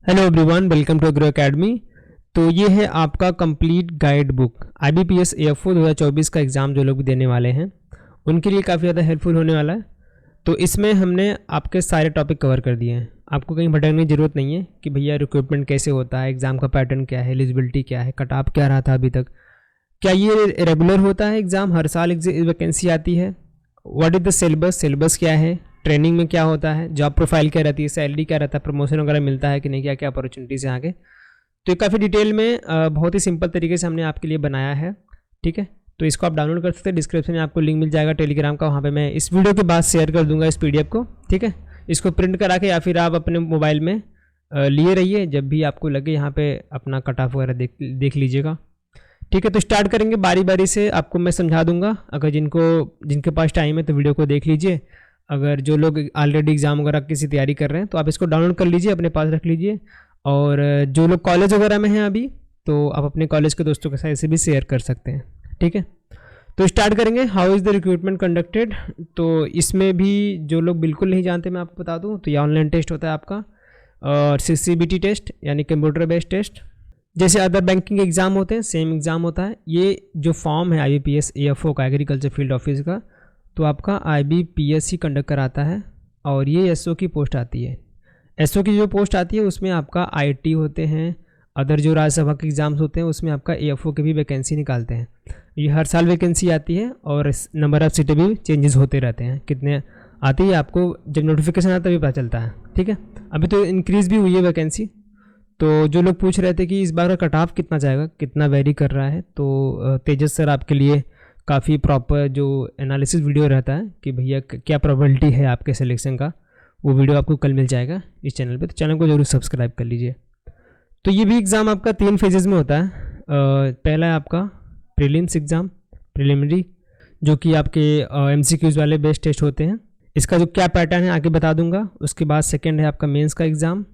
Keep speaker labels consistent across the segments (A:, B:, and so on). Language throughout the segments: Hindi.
A: Hello everyone, welcome to agro academy. तो ये है आपका complete guide book IBPS AFO 2024 का एग्ज़ाम जो लोग भी देने वाले हैं उनके लिए काफ़ी ज़्यादा हेल्पफुल होने वाला है। तो इसमें हमने आपके सारे टॉपिक कवर कर दिए हैं। आपको कहीं भटकने की ज़रूरत नहीं है कि भैया रिक्रूटमेंट कैसे होता है, एग्ज़ाम का पैटर्न क्या है, एलिजिबिलिटी क्या है, कट ऑफ क्या रहा था अभी तक, क्या ये रेगुलर होता है एग्ज़ाम, हर साल वैकेंसी आती है, व्हाट इज़ द सिलेबस क्या है, ट्रेनिंग में क्या होता है, जॉब प्रोफाइल क्या रहती है, सैलरी क्या रहता है, प्रमोशन वगैरह मिलता है कि नहीं, क्या क्या अपॉर्चुनिटीज़ हैं आगे। तो ये काफ़ी डिटेल में बहुत ही सिंपल तरीके से हमने आपके लिए बनाया है। ठीक है, तो इसको आप डाउनलोड कर सकते हैं। डिस्क्रिप्शन में आपको लिंक मिल जाएगा टेलीग्राम का, वहाँ पे मैं इस वीडियो के बाद शेयर कर दूंगा इस PDF को। ठीक है, इसको प्रिंट करा के या फिर आप अपने मोबाइल में लिए रहिए, जब भी आपको लगे यहाँ पे अपना कट ऑफ वगैरह देख लीजिएगा। ठीक है, तो स्टार्ट करेंगे बारी बारी से, आपको मैं समझा दूंगा। अगर जिनके पास टाइम है तो वीडियो को देख लीजिए। अगर जो लोग ऑलरेडी एग्ज़ाम वगैरह किसी तैयारी कर रहे हैं तो आप इसको डाउनलोड कर लीजिए, अपने पास रख लीजिए। और जो लोग कॉलेज वगैरह में हैं अभी, तो आप अपने कॉलेज के दोस्तों के साथ इसे भी शेयर कर सकते हैं। ठीक है, तो स्टार्ट करेंगे। How is the recruitment conducted. तो इसमें भी जो लोग बिल्कुल नहीं जानते, मैं आपको बता दूं, तो ये ऑनलाइन टेस्ट होता है आपका, और CBT टेस्ट यानी कंप्यूटर बेस्ड टेस्ट। जैसे अदर बैंकिंग एग्ज़ाम होते हैं सेम एग्ज़ाम होता है। ये जो फॉर्म है IBPS AFO का, एग्रीकल्चर फील्ड ऑफिस का, तो आपका IBPS ही कंडक्ट कराता है। और ये SO की पोस्ट आती है। SO की जो पोस्ट आती है उसमें आपका IT होते हैं, अदर जो राज्यसभा के एग्ज़ाम्स होते हैं उसमें आपका AFO के भी वैकेंसी निकालते हैं। ये हर साल वैकेंसी आती है और नंबर ऑफ़ सीटें भी चेंजेस होते रहते हैं। कितने आती है आपको जब नोटिफिकेशन आता है तभी पता चलता है। ठीक है, अभी तो इंक्रीज़ भी हुई है वैकेंसी। तो जो लोग पूछ रहे थे कि इस बार का कट ऑफ कितना जाएगा, कितना वेरी कर रहा है, तो तेजस सर आपके लिए काफ़ी प्रॉपर जो एनालिसिस वीडियो रहता है कि भैया क्या प्रोबेबिलिटी है आपके सिलेक्शन का, वो वीडियो आपको कल मिल जाएगा इस चैनल पे। तो चैनल को जरूर सब्सक्राइब कर लीजिए। तो ये भी एग्ज़ाम आपका 3 फेजेज़ में होता है। पहला है आपका प्रीलिम्स एग्ज़ाम, प्रिलिमिनरी, जो कि आपके MCQs वाले बेस्ड टेस्ट होते हैं। इसका जो क्या पैटर्न है आगे बता दूंगा। उसके बाद सेकेंड है आपका मेंस का एग्ज़ाम।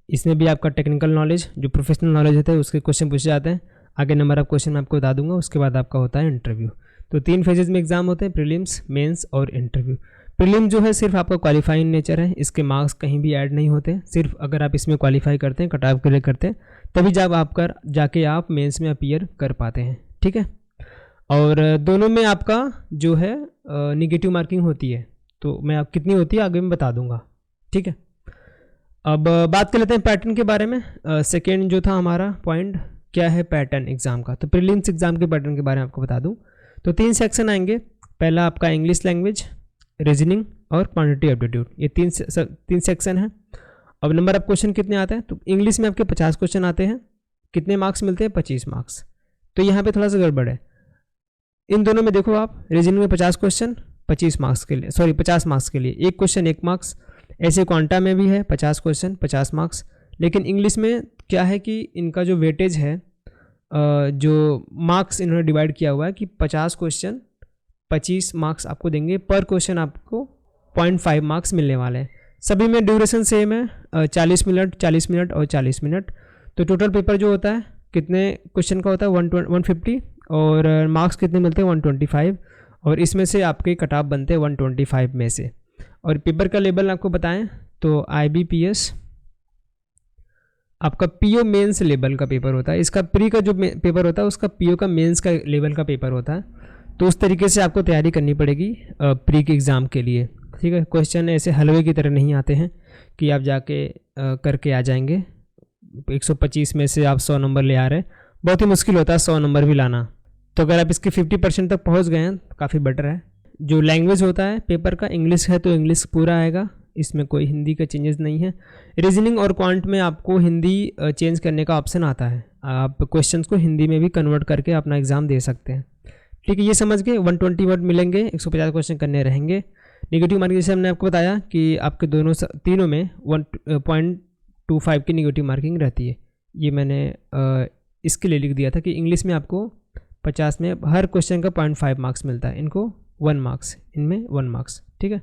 A: इसमें भी आपका टेक्निकल नॉलेज, जो प्रोफेशनल नॉलेज होता है, उसके क्वेश्चन पूछे जाते हैं। आगे नंबर ऑफ क्वेश्चन मैं आपको बता दूंगा। उसके बाद आपका होता है इंटरव्यू। तो 3 फेजेज़ में एग्ज़ाम होते हैं, प्रीलिम्स, मेंस और इंटरव्यू। प्रीलिम जो है सिर्फ आपका क्वालिफाइंग नेचर है, इसके मार्क्स कहीं भी ऐड नहीं होते। सिर्फ अगर आप इसमें क्वालिफाई करते हैं, कट ऑफ क्लियर करते हैं, तभी जब आप जाके आप मेंस में अपीयर कर पाते हैं। ठीक है, और दोनों में आपका जो है निगेटिव मार्किंग होती है। तो मैं आप कितनी होती है आगे मैं बता दूंगा। ठीक है, अब बात कर लेते हैं पैटर्न के बारे में। सेकेंड जो था हमारा पॉइंट, क्या है पैटर्न एग्ज़ाम का। तो प्रीलिम्स एग्ज़ाम के पैटर्न के बारे में आपको बता दूं, तो 3 सेक्शन आएंगे। पहला आपका इंग्लिश लैंग्वेज, रीजनिंग और क्वांटिटी एप्टीट्यूड, ये तीन सेक्शन है। अब नंबर ऑफ क्वेश्चन कितने आते हैं, तो इंग्लिश में आपके 50 क्वेश्चन आते हैं। कितने मार्क्स मिलते हैं, 25 मार्क्स। तो यहाँ पे थोड़ा सा गड़बड़ है इन दोनों में। देखो आप, रीजनिंग में 50 क्वेश्चन 25 मार्क्स के लिए, सॉरी 50 मार्क्स के लिए, एक क्वेश्चन 1 मार्क्स। ऐसे क्वांटा में भी है 50 क्वेश्चन 50 मार्क्स। लेकिन इंग्लिश में क्या है कि इनका जो वेटेज है, जो मार्क्स इन्होंने डिवाइड किया हुआ है कि 50 क्वेश्चन 25 मार्क्स आपको देंगे, पर क्वेश्चन आपको 0.5 मार्क्स मिलने वाले हैं। सभी में ड्यूरेशन सेम है, 40 मिनट 40 मिनट और 40 मिनट। तो टोटल पेपर जो होता है कितने क्वेश्चन का होता है, 150, और मार्क्स कितने मिलते हैं, 125। और इसमें से आपके कट ऑफ बनते हैं 125 में से। और पेपर का लेवल आपको बताएं तो IBPS आपका PO मेंस लेवल का पेपर होता है। इसका प्री का जो पेपर होता है उसका PO का मेंस का लेवल का पेपर होता है। तो उस तरीके से आपको तैयारी करनी पड़ेगी प्री के एग्ज़ाम के लिए। ठीक है, क्वेश्चन ऐसे हलवे की तरह नहीं आते हैं कि आप जाके करके आ जाएंगे। 125 में से आप 100 नंबर ले आ रहे हैं, बहुत ही मुश्किल होता है 100 नंबर भी लाना। तो अगर आप इसके 50% तक पहुँच गए हैं तो काफ़ी बेटर है। जो लैंग्वेज होता है पेपर का, इंग्लिश है तो इंग्लिश पूरा आएगा, इसमें कोई हिंदी का चेंजेस नहीं है। रीजनिंग और क्वांट में आपको हिंदी चेंज करने का ऑप्शन आता है, आप क्वेश्चंस को हिंदी में भी कन्वर्ट करके अपना एग्ज़ाम दे सकते हैं। ठीक है, ये समझ गए। 120 वर्ड मिलेंगे, 150 क्वेश्चन करने रहेंगे। नेगेटिव मार्किंग जैसे हमने आपको बताया कि आपके तीनों में 1.25 की नेगेटिव मार्किंग रहती है। ये मैंने इसके लिए लिख दिया था कि इंग्लिश में आपको 50 में हर क्वेश्चन का 0.5 मार्क्स मिलता है, इनको 1 मार्क्स, इनमें 1 मार्क्स। ठीक है,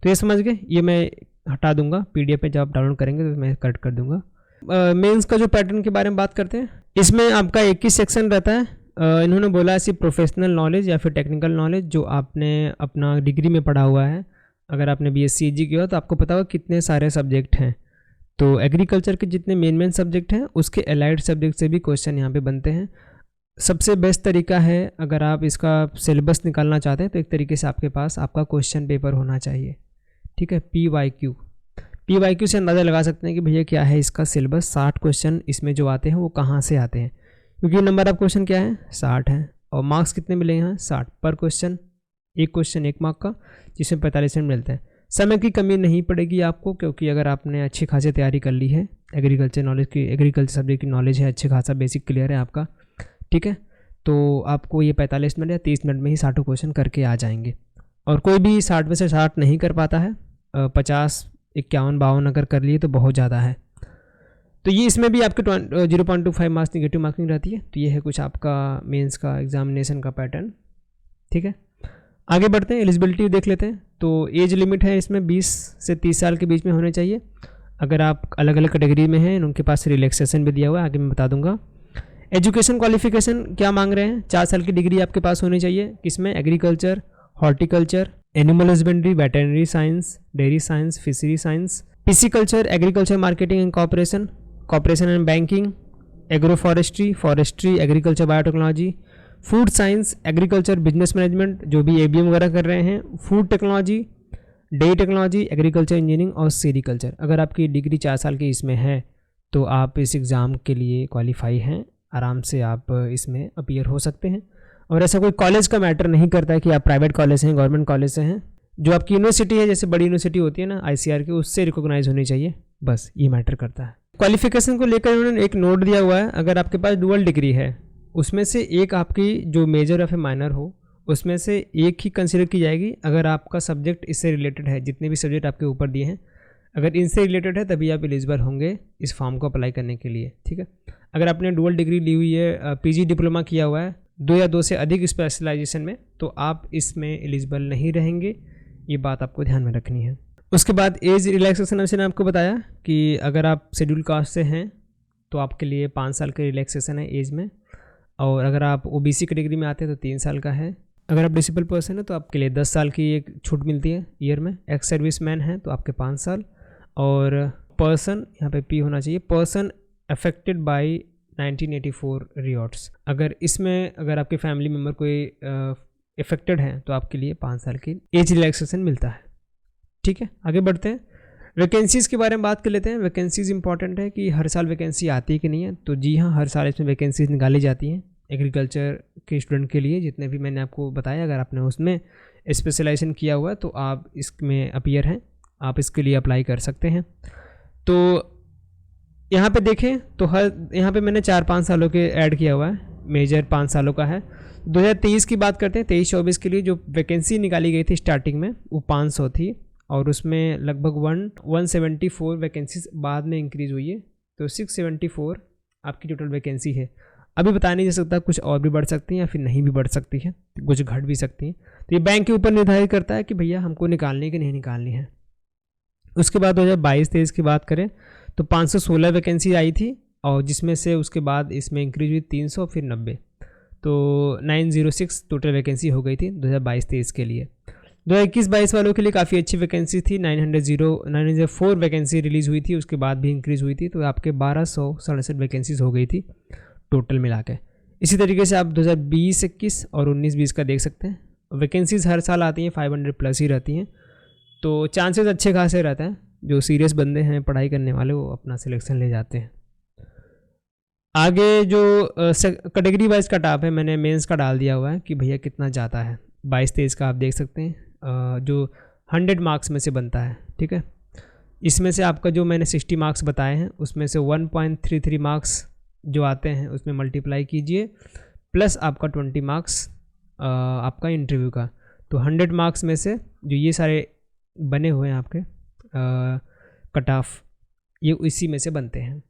A: तो ये समझ गए। ये मैं हटा दूंगा PDF में, जब आप डाउनलोड करेंगे तो मैं कट कर दूंगा। मेंस का जो पैटर्न के बारे में बात करते हैं, इसमें आपका 21 सेक्शन रहता है। इन्होंने बोला है सिर्फ प्रोफेशनल नॉलेज या फिर टेक्निकल नॉलेज जो आपने अपना डिग्री में पढ़ा हुआ है। अगर आपने BSc EG किया हो तो आपको पता होगा कितने सारे सब्जेक्ट हैं। तो एग्रीकल्चर के जितने मेन सब्जेक्ट हैं उसके एलाइड सब्जेक्ट से भी क्वेश्चन यहाँ पे बनते हैं। सबसे बेस्ट तरीका है, अगर आप इसका सिलेबस निकालना चाहते हैं तो एक तरीके से आपके पास आपका क्वेश्चन पेपर होना चाहिए, ठीक है। PYQ से अंदाज़ा लगा सकते हैं कि भैया क्या है इसका सिलेबस। 60 क्वेश्चन इसमें जो आते हैं वो कहाँ से आते हैं, क्योंकि नंबर ऑफ क्वेश्चन क्या है 60 है, और मार्क्स कितने मिलेंगे यहाँ 60 पर क्वेश्चन, एक क्वेश्चन 1 मार्क का, जिसमें 45 मिनट मिलते हैं। समय की कमी नहीं पड़ेगी आपको, क्योंकि अगर आपने अच्छी खासी तैयारी कर ली है, एग्रीकल्चर सब्जेक्ट की नॉलेज है, अच्छे खासा बेसिक क्लियर है आपका, ठीक है, तो आपको ये 45 मिनट या 30 मिनट में ही 60 क्वेश्चन करके आ जाएंगे। और कोई भी 60 में से 60 नहीं कर पाता है, 50, 51, 52 अगर कर लिए तो बहुत ज़्यादा है। तो ये इसमें भी आपके 0.25 मार्क्स निगेटिव मार्किंग रहती है। तो ये है कुछ आपका मेंस का एग्जामिनेशन का पैटर्न, ठीक है। आगे बढ़ते हैं, एलिजिबिलिटी देख लेते हैं। तो एज लिमिट है इसमें 20 से 30 साल के बीच में होने चाहिए। अगर आप अलग अलग कैटेगरी में हैं उनके पास रिलैक्सेशन भी दिया हुआ है, आगे मैं बता दूंगा। एजुकेशन क्वालिफिकेशन क्या मांग रहे हैं, 4 साल की डिग्री आपके पास होनी चाहिए, किसमें, agriculture, horticulture, animal husbandry, veterinary science, dairy science, fishery science, pisciculture, agriculture marketing and cooperation and banking, agro forestry, agriculture biotechnology, food science, agriculture business management जो भी ABM वगैरह कर रहे हैं, food technology, dairy technology, agriculture engineering और सेरिकल्चर। अगर आपकी डिग्री 4 साल की इसमें है तो आप इस एग्ज़ाम के लिए क्वालिफाई हैं, आराम से आप इसमें अपीयर हो सकते हैं। और ऐसा कोई कॉलेज का मैटर नहीं करता है कि आप प्राइवेट कॉलेज से हैं, गवर्नमेंट कॉलेज से हैं, जो आपकी यूनिवर्सिटी है, जैसे बड़ी यूनिवर्सिटी होती है ना ICAR की, उससे रिकॉग्नाइज होनी चाहिए, बस ये मैटर करता है। क्वालिफिकेशन को लेकर उन्होंने एक नोट दिया हुआ है, अगर आपके पास डुअल डिग्री है उसमें से एक आपकी जो मेजर या फिर माइनर हो उसमें से एक ही कंसिडर की जाएगी, अगर आपका सब्जेक्ट इससे रिलेटेड है। जितने भी सब्जेक्ट आपके ऊपर दिए हैं अगर इनसे रिलेटेड है तभी आप एलिजिबल होंगे इस फॉर्म को अप्लाई करने के लिए, ठीक है। अगर आपने डुअल डिग्री ली हुई है, PG डिप्लोमा किया हुआ है 2 या 2 से अधिक स्पेशलाइजेशन में, तो आप इसमें एलिजिबल नहीं रहेंगे, ये बात आपको ध्यान में रखनी है। उसके बाद एज रिलैक्सेशन ने आपको बताया कि अगर आप शेड्यूल कास्ट से हैं तो आपके लिए 5 साल का रिलैक्सेशन है एज में, और अगर आप OBC कैटेगरी में आते हैं तो 3 साल का है। अगर आप डिसेबल पर्सन है तो आपके लिए 10 साल की एक छूट मिलती है ईयर में। एक्स सर्विस मैन है तो आपके 5 साल। और पर्सन, यहाँ पे P होना चाहिए, पर्सन अफेक्टेड बाय 1984 रियॉट्स, अगर इसमें अगर आपके फैमिली मेम्बर कोई अफेक्टेड है तो आपके लिए 5 साल की एज रिलैक्सेशन मिलता है, ठीक है। आगे बढ़ते हैं, वैकेंसीज़ के बारे में बात कर लेते हैं। वैकेंसीज़ इंपॉर्टेंट है कि हर साल वैकेंसी आती है कि नहीं है, तो जी हाँ, हर साल इसमें वैकेंसीज निकाली जाती हैं एग्रीकल्चर के स्टूडेंट के लिए। जितने भी मैंने आपको बताया, अगर आपने उसमें स्पेशलाइजेशन किया हुआ है तो आप इसमें अपीयर हैं, आप इसके लिए अप्लाई कर सकते हैं। तो यहाँ पे देखें तो यहाँ पे मैंने 4-5 सालों के ऐड किया हुआ है, मेजर 5 सालों का है। 2023 की बात करते हैं, 23-24 के लिए जो वैकेंसी निकाली गई थी स्टार्टिंग में वो 500 थी, और उसमें लगभग 174 वैकेंसीज बाद में इंक्रीज़ हुई है, तो 674 आपकी टोटल वैकेंसी है। अभी बता नहीं जा सकता, कुछ और भी बढ़ सकती हैं या फिर नहीं भी बढ़ सकती है, कुछ घट भी सकती हैं। तो ये बैंक के ऊपर निर्धारित करता है कि भैया हमको निकालनी कि नहीं निकालनी है। उसके बाद 2022-23 की बात करें तो 516 वैकेंसी आई थी, और जिसमें से उसके बाद इसमें इंक्रीज हुई 300 फिर 90, तो 906 टोटल वैकेंसी हो गई थी 2022-23 के लिए। 2021-22 वालों के लिए काफ़ी अच्छी वैकेंसी थी, 904 वैकेंसी रिलीज़ हुई थी, उसके बाद भी इंक्रीज़ हुई थी, तो आपके 1267 वैकेंसीज हो गई थी टोटल मिला के। इसी तरीके से आप 2020-21 और 19-20 का देख सकते हैं, वैकेंसीज हर साल आती हैं, 500 प्लस ही रहती हैं, तो चांसेस अच्छे खासे रहते हैं। जो सीरियस बंदे हैं पढ़ाई करने वाले वो अपना सिलेक्शन ले जाते हैं। आगे जो कैटेगरी वाइज कट ऑफ है, मैंने मेंस का डाल दिया हुआ है कि भैया कितना जाता है। 22-23 का आप देख सकते हैं, जो 100 मार्क्स में से बनता है, ठीक है। इसमें से आपका जो मैंने 60 मार्क्स बताए हैं उसमें से 1.33 मार्क्स जो आते हैं उसमें मल्टीप्लाई कीजिए, प्लस आपका 20 मार्क्स आपका इंटरव्यू का, तो 100 मार्क्स में से जो ये सारे बने हुए हैं आपके कट ऑफ, ये इसी में से बनते हैं,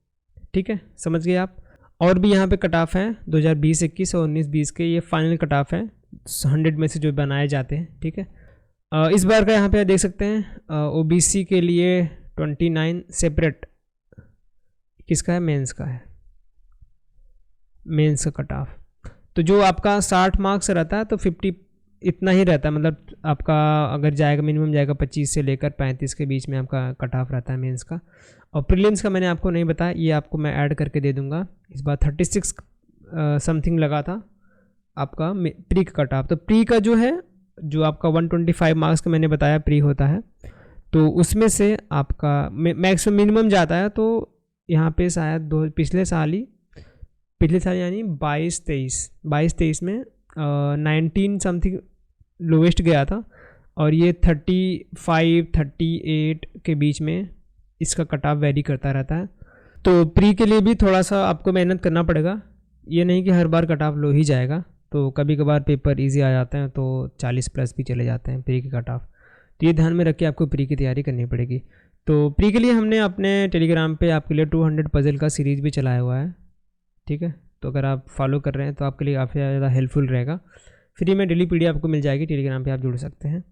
A: ठीक है, समझ गए आप। और भी यहाँ पे कट ऑफ हैं 2020-21 और 19-20 के, ये फाइनल कट ऑफ है 100 में से जो बनाए जाते हैं, ठीक है। इस बार का यहाँ पे देख सकते हैं OBC के लिए 29 सेपरेट, किसका है, मेंस का है, मेंस का कट ऑफ। तो जो आपका 60 मार्क्स रहता है तो 50 इतना ही रहता है, मतलब आपका अगर जाएगा मिनिमम जाएगा 25 से लेकर 35 के बीच में आपका कट ऑफ रहता है मेंस का। और प्रीलिम्स का मैंने आपको नहीं बताया, ये आपको मैं ऐड करके दे दूंगा। इस बार 36 समथिंग लगा था आपका प्री का कट ऑफ। तो प्री का जो है, जो आपका 125 मार्क्स का मैंने बताया प्री होता है, तो उसमें से आपका मैक्सिमम मिनिमम जाता है। तो यहाँ पे शायद पिछले साल यानी 22-23 में 19 समथिंग लोवेस्ट गया था, और ये 35-38 के बीच में इसका कट ऑफ वेरी करता रहता है। तो प्री के लिए भी थोड़ा सा आपको मेहनत करना पड़ेगा, ये नहीं कि हर बार कट ऑफ लो ही जाएगा। तो कभी कभार पेपर इजी आ जाते हैं तो 40 प्लस भी चले जाते हैं प्री के कट ऑफ। तो ये ध्यान में रख के आपको प्री की तैयारी करनी पड़ेगी। तो प्री के लिए हमने अपने टेलीग्राम पे आपके लिए 200 पजल का सीरीज़ भी चलाया हुआ है, ठीक है। तो अगर आप फॉलो कर रहे हैं तो आपके लिए काफ़ी ज़्यादा हेल्पफुल रहेगा। फ्री में डेली PDF आपको मिल जाएगी, टेलीग्राम पे आप जुड़ सकते हैं।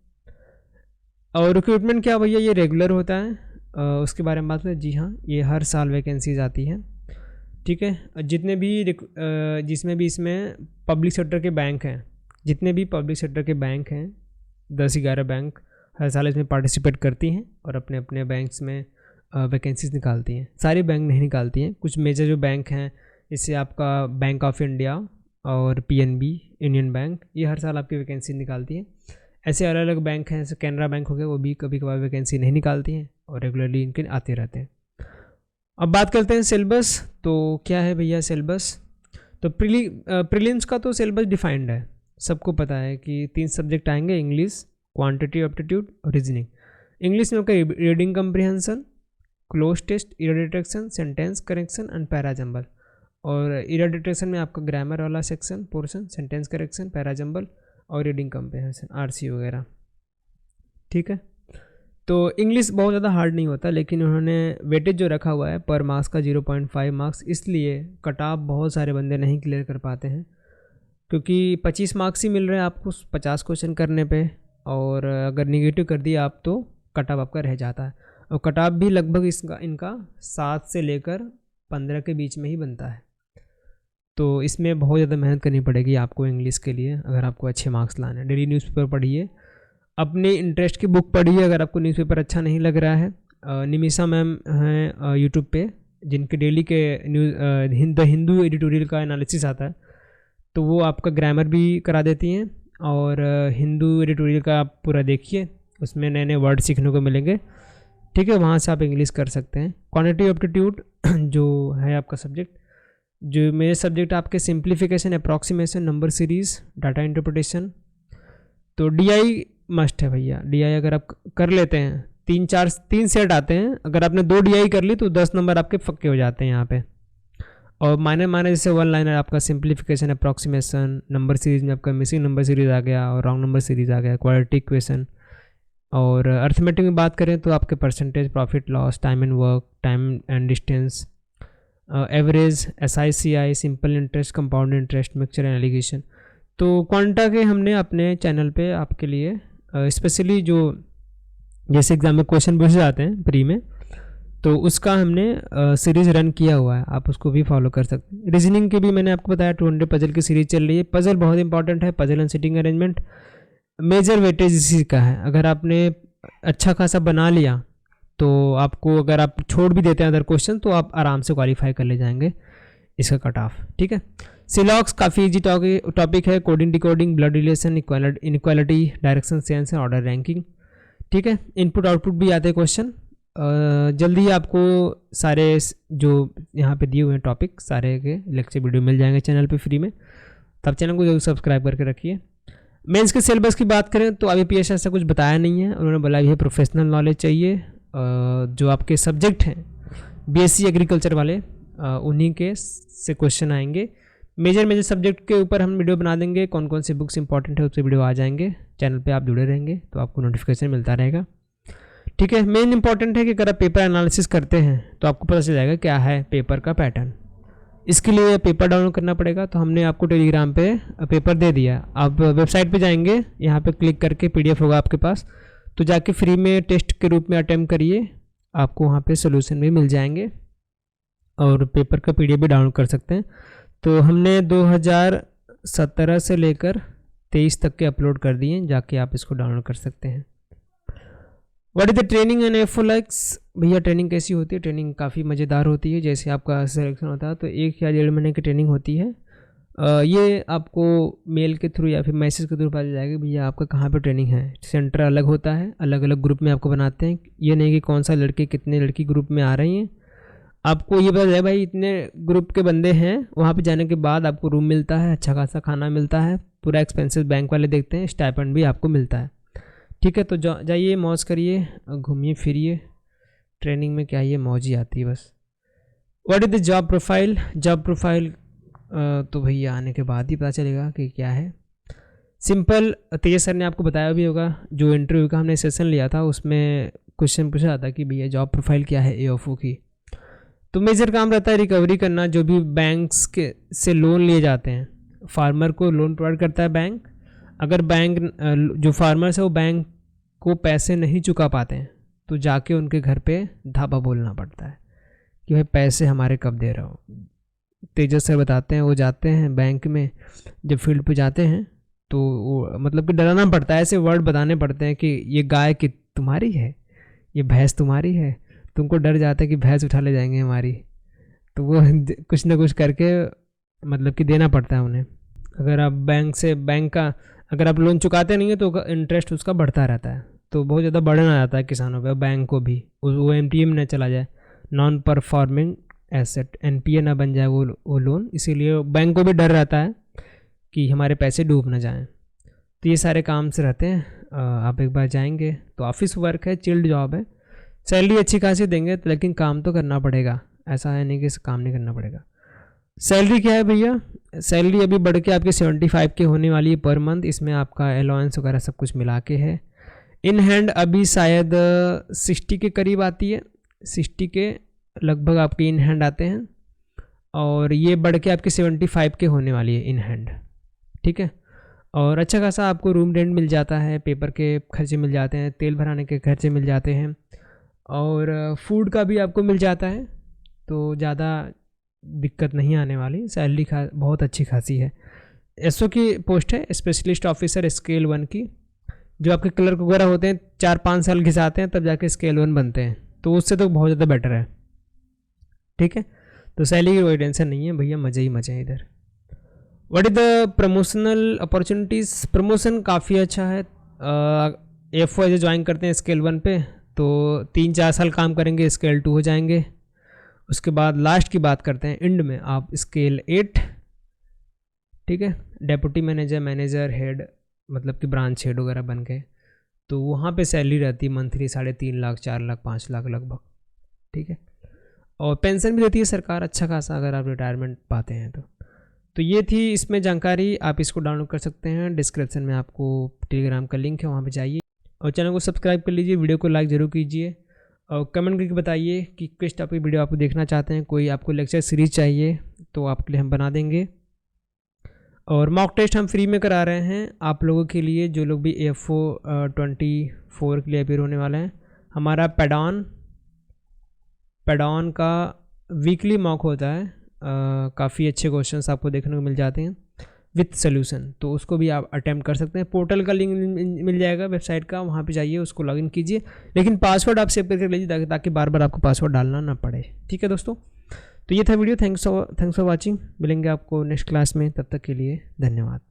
A: और रिक्रूटमेंट क्या भैया, ये रेगुलर होता है, उसके बारे में बात करें। जी हाँ, ये हर साल वैकेंसीज आती हैं, ठीक है। जिसमें भी इसमें पब्लिक सेक्टर के बैंक हैं, जितने भी पब्लिक सेक्टर के बैंक हैं 10-11 बैंक हर साल इसमें पार्टिसिपेट करती हैं और अपने अपने बैंक्स में वैकेंसीज निकालती हैं। सारे बैंक नहीं निकालती हैं, कुछ मेजर जो बैंक हैं, इससे आपका बैंक ऑफ इंडिया और PNB यूनियन बैंक, ये हर साल आपकी वैकेंसी निकालती है। ऐसे अलग अलग बैंक हैं, जैसे कैनरा बैंक हो गया, वो भी कभी कभार वैकेंसी नहीं निकालती हैं और रेगुलरली इनके आते रहते हैं। अब बात करते हैं सिलेबस। तो क्या है भैया सिलेबस? तो प्रीलिम्स का तो सिलेबस डिफाइंड है, सबको पता है कि 3 सब्जेक्ट आएंगे, इंग्लिश, क्वांटिटी एप्टीट्यूड और रीजनिंग। इंग्लिश में आपका reading comprehension, cloze test, error detection, sentence correction and para jumble. और एरर डिटेक्शन में आपका ग्रामर वाला section portion, sentence correction, para jumble और रीडिंग कम्प्रिहेंशन, RC वगैरह, ठीक है। तो इंग्लिश बहुत ज़्यादा हार्ड नहीं होता, लेकिन उन्होंने वेटेज जो रखा हुआ है पर मार्क्स का 0.5 मार्क्स, इसलिए कट ऑफ बहुत सारे बंदे नहीं क्लियर कर पाते हैं, क्योंकि 25 मार्क्स ही मिल रहे हैं आपको 50 क्वेश्चन करने पे, और अगर निगेटिव कर दिया आप तो कट ऑफ आपका रह जाता है। और कट ऑफ भी लगभग इनका 7 से लेकर 15 के बीच में ही बनता है। तो इसमें बहुत ज़्यादा मेहनत करनी पड़ेगी आपको इंग्लिश के लिए, अगर आपको अच्छे मार्क्स लाने हैं। डेली न्यूज़पेपर पढ़िए, अपने इंटरेस्ट की बुक पढ़िए। अगर आपको न्यूज़पेपर अच्छा नहीं लग रहा है, निमिषा मैम हैं यूट्यूब पे, जिनके डेली के द हिंदू एडिटोरियल का एनालिसिस आता है, तो वो आपका ग्रामर भी करा देती हैं। और हिंदू एडिटोरियल का आप पूरा देखिए, उसमें नए नए वर्ड सीखने को मिलेंगे, ठीक है। वहाँ से आप इंग्लिश कर सकते हैं। क्वांटिटी एप्टीट्यूड जो है आपका सब्जेक्ट, जो मेरे सब्जेक्ट आपके simplification, approximation, number series, data interpretation. तो DI मस्ट है भैया। DI अगर आप कर लेते हैं, 3 सेट आते हैं, अगर आपने 2 DI कर ली तो 10 नंबर आपके पक्के हो जाते हैं यहाँ पे। और माने जैसे 1 लाइनर आपका सिंप्लीफिकेशन, अप्रॉक्सीमेशन, नंबर सीरीज में आपका मिसिंग नंबर सीरीज आ गया और रॉन्ग नंबर सीरीज आ गया, क्वाड्रेटिक इक्वेशन। और अर्थमेटिक में बात करें तो आपके percentage, profit loss, time and work, time and distance, average, SICI, simple interest, compound interest, mixture and allegation. तो क्वांटा के हमने अपने चैनल पे आपके लिए स्पेशली जो जैसे एग्जाम में क्वेश्चन पूछे जाते हैं प्री में, तो उसका हमने सीरीज़ रन किया हुआ है, आप उसको भी फॉलो कर सकते हैं। रीजनिंग के भी मैंने आपको बताया 200 पजल की सीरीज़ चल रही है। पजल बहुत इंपॉर्टेंट है, puzzle and sitting arrangement, major weightage इसी का है। अगर आपने अच्छा खासा बना लिया तो आपको, अगर आप छोड़ भी देते हैं अदर क्वेश्चन, तो आप आराम से क्वालिफाई कर ले जाएंगे इसका कट ऑफ, ठीक है। सिलॉक्स काफ़ी इजी टॉपिक है, coding, decoding, blood relation, inequality, direction sense and order ranking, ठीक है। इनपुट आउटपुट भी आते हैं क्वेश्चन। जल्दी ही आपको सारे जो यहाँ पे दिए हुए हैं टॉपिक, सारे के लेक्चर वीडियो मिल जाएंगे चैनल पे फ्री में, तब चैनल को जरूर सब्सक्राइब करके रखिए। मेंस के सिलेबस की बात करें तो IBPS ऐसा कुछ बताया नहीं है, उन्होंने बोला ये प्रोफेशनल नॉलेज चाहिए। जो आपके सब्जेक्ट हैं BSc एग्रीकल्चर वाले, उन्हीं के से क्वेश्चन आएंगे। मेजर सब्जेक्ट के ऊपर हम वीडियो बना देंगे, कौन कौन सी बुक्स इंपॉर्टेंट है उससे वीडियो आ जाएंगे। चैनल पे आप जुड़े रहेंगे तो आपको नोटिफिकेशन मिलता रहेगा, ठीक है। मेन इंपॉर्टेंट है कि अगर आप पेपर एनालिसिस करते हैं तो आपको पता चल जाएगा क्या है पेपर का पैटर्न। इसके लिए पेपर डाउनलोड करना पड़ेगा, तो हमने आपको टेलीग्राम पे पेपर दे दिया। आप वेबसाइट पे जाएंगे, यहाँ पे क्लिक करके PDF होगा आपके पास, तो जाके फ्री में टेस्ट के रूप में अटेम्प्ट करिए, आपको वहाँ पे सोल्यूशन भी मिल जाएंगे और पेपर का PDF भी डाउनलोड कर सकते हैं। तो हमने 2017 से लेकर 23 तक के अपलोड कर दिए, जाके आप इसको डाउनलोड कर सकते हैं। What is the training in F4X? भैया ट्रेनिंग कैसी होती है? ट्रेनिंग काफ़ी मज़ेदार होती है। जैसे आपका सिलेक्शन होता है तो 1 या 1.5 महीने की ट्रेनिंग होती है। ये आपको मेल के थ्रू या फिर मैसेज के थ्रू पता चल जाएगा भैया आपका कहाँ पे ट्रेनिंग है। सेंटर अलग होता है, अलग अलग ग्रुप में आपको बनाते हैं। ये नहीं कि कौन सा लड़के कितने लड़की ग्रुप में आ रही हैं, आपको ये पता चले भाई इतने ग्रुप के बंदे हैं। वहाँ पे जाने के बाद आपको रूम मिलता है, अच्छा खासा खाना मिलता है, पूरा एक्सपेंसेस बैंक वाले देखते हैं, स्टाइपेंड भी आपको मिलता है। ठीक है, तो जाइए मौज करिए, घूमिए फिरिए। ट्रेनिंग में क्या ये मौज ही आती है बस। What is the job profile? Job profile तो भैया आने के बाद ही पता चलेगा कि क्या है। सिंपल, तेज सर ने आपको बताया भी होगा, जो इंटरव्यू का हमने सेशन लिया था उसमें क्वेश्चन पूछा था कि भैया जॉब प्रोफाइल क्या है AFO की। तो मेजर काम रहता है रिकवरी करना, जो भी बैंक्स के से लोन लिए जाते हैं। फार्मर को लोन प्रोवाइड करता है बैंक। अगर बैंक जो फार्मर्स है वो बैंक को पैसे नहीं चुका पाते हैं तो जाके उनके घर पे धाबा बोलना पड़ता है कि भाई पैसे हमारे कब दे रहे हो। तेजस सर बताते हैं, वो जाते हैं बैंक में, जब फील्ड पे जाते हैं तो वो मतलब कि डराना पड़ता है, ऐसे वर्ड बताने पड़ते हैं कि ये गाय की तुम्हारी है, ये भैंस तुम्हारी है। तुमको डर जाता है कि भैंस उठा ले जाएंगे हमारी, तो वो कुछ ना कुछ करके मतलब कि देना पड़ता है उन्हें। अगर आप बैंक का अगर आप लोन चुकाते नहीं है तो इंटरेस्ट उसका बढ़ता रहता है, तो बहुत ज़्यादा बर्डन आ जाता है किसानों पे, बैंक को भी। वो NPA में न चला जाए, नॉन परफॉर्मिंग एसेट, NPA ना बन जाए वो लोन। इसीलिए बैंक को भी डर रहता है कि हमारे पैसे डूब ना जाएं। तो ये सारे काम से रहते हैं। आप एक बार जाएंगे तो ऑफिस वर्क है, चिल्ड जॉब है, सैलरी अच्छी खासी देंगे, लेकिन काम तो करना पड़ेगा। ऐसा है नहीं कि काम नहीं करना पड़ेगा। सैलरी क्या है भैया? सैलरी अभी बढ़ के आपकी 75 के होने वाली है पर मंथ। इसमें आपका अलाउंस वगैरह सब कुछ मिला के है। इन हैंड अभी शायद 60 के करीब आती है, 60 के लगभग आपके इन हैंड आते हैं, और ये बढ़ के आपकी 75 के होने वाली है इन हैंड। ठीक है, और अच्छा खासा आपको रूम रेंट मिल जाता है, पेपर के खर्चे मिल जाते हैं, तेल भराने के खर्चे मिल जाते हैं, और फूड का भी आपको मिल जाता है। तो ज़्यादा दिक्कत नहीं आने वाली। सैलरी बहुत अच्छी खासी है। SO की पोस्ट है, स्पेशलिस्ट ऑफिसर स्केल 1 की। जो आपके क्लर्क वगैरह होते हैं 4-5 साल घिसाते हैं तब जाके स्केल 1 बनते हैं, तो उससे तो बहुत ज़्यादा बेटर है। ठीक है, तो सैलरी की कोई टेंशन नहीं है भैया, मज़े ही मज़े हैं इधर। What is the promotional opportunities? Promotion काफ़ी अच्छा है। AFO ऐसे ज्वाइन करते हैं स्केल 1 पे तो 3-4 साल काम करेंगे, स्केल 2 हो जाएंगे। उसके बाद लास्ट की बात करते हैं, एंड में आप स्केल 8, ठीक है, डेप्यूटी मैनेजर, मैनेजर, हेड, मतलब कि ब्रांच हेड वगैरह बन गए, तो वहाँ पे सैलरी रहती है मंथली 3.5 लाख, 4 लाख, 5 लाख लगभग। ठीक है, और पेंशन भी देती है सरकार अच्छा खासा अगर आप रिटायरमेंट पाते हैं तो ये थी इसमें जानकारी। आप इसको डाउनलोड कर सकते हैं, डिस्क्रिप्शन में आपको टेलीग्राम का लिंक है, वहाँ पे जाइए और चैनल को सब्सक्राइब कर लीजिए, वीडियो को लाइक ज़रूर कीजिए, और कमेंट करके बताइए कि किस टॉपिक वीडियो आपको देखना चाहते हैं। कोई आपको लेक्चर सीरीज चाहिए तो आपके लिए हम बना देंगे। और मॉक टेस्ट हम फ्री में करा रहे हैं आप लोगों के लिए, जो लोग भी AFO 24 के लिए अपेयर होने वाले हैं। हमारा पैडॉन का वीकली मॉक होता है, काफ़ी अच्छे क्वेश्चंस आपको देखने को मिल जाते हैं विथ सोल्यूशन, तो उसको भी आप अटेम्प्ट कर सकते हैं। पोर्टल का लिंक मिल जाएगा वेबसाइट का, वहाँ पे जाइए, उसको लॉगिन कीजिए, लेकिन पासवर्ड आप सेव करके लीजिए ताकि बार बार आपको पासवर्ड डालना ना पड़े। ठीक है दोस्तों, तो ये था वीडियो। Thanks for watching. मिलेंगे आपको नेक्स्ट क्लास में, तब तक के लिए धन्यवाद।